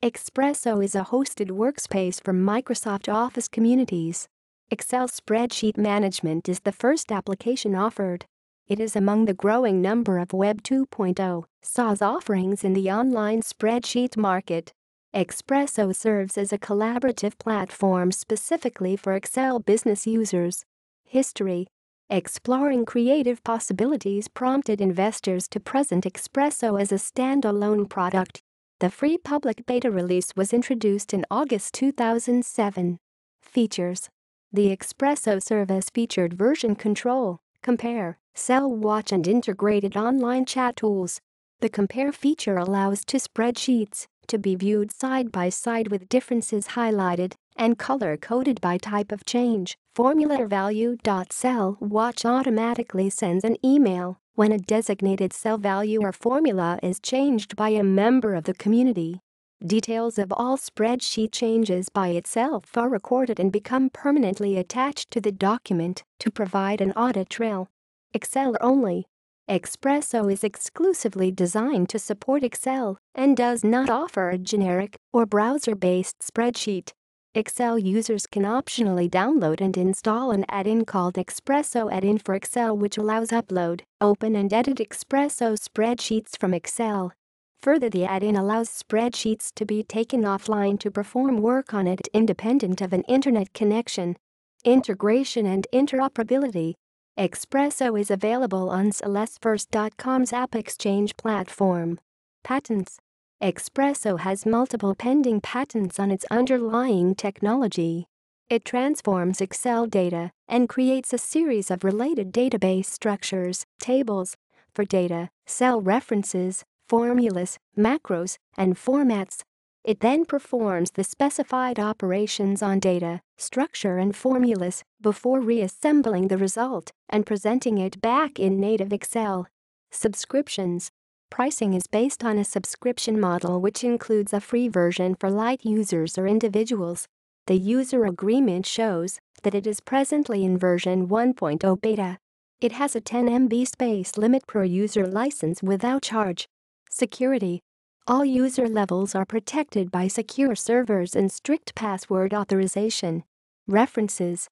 Expresso is a hosted workspace for Microsoft Office communities. Excel spreadsheet management is the first application offered. It is among the growing number of Web 2.0 SaaS offerings in the online spreadsheet market. Expresso serves as a collaborative platform specifically for Excel business users. History: exploring creative possibilities prompted investors to present Expresso as a standalone product. The free public beta release was introduced in August 2007. Features: the Expresso service featured version control, compare, sell watch and integrated online chat tools. The compare feature allows two spreadsheets to be viewed side by side with differences highlighted and color-coded by type of change. Formula or value. Sell watch automatically sends an email when a designated cell value or formula is changed by a member of the community. Details of all spreadsheet changes by itself are recorded and become permanently attached to the document to provide an audit trail. Excel only. Expresso is exclusively designed to support Excel and does not offer a generic or browser-based spreadsheet. Excel users can optionally download and install an add-in called Expresso Add-in for Excel, which allows upload, open and edit Expresso spreadsheets from Excel. Further, the add-in allows spreadsheets to be taken offline to perform work on it independent of an internet connection. Integration and interoperability. Expresso is available on Salesforce.com's AppExchange platform. Patents. Expresso has multiple pending patents on its underlying technology. It transforms Excel data and creates a series of related database structures, tables, for data, cell references, formulas, macros, and formats. It then performs the specified operations on data, structure and formulas before reassembling the result and presenting it back in native Excel. Subscriptions. Pricing is based on a subscription model which includes a free version for light users or individuals. The user agreement shows that it is presently in version 1.0 beta. It has a 10 MB space limit per user license without charge. Security. All user levels are protected by secure servers and strict password authorization. References.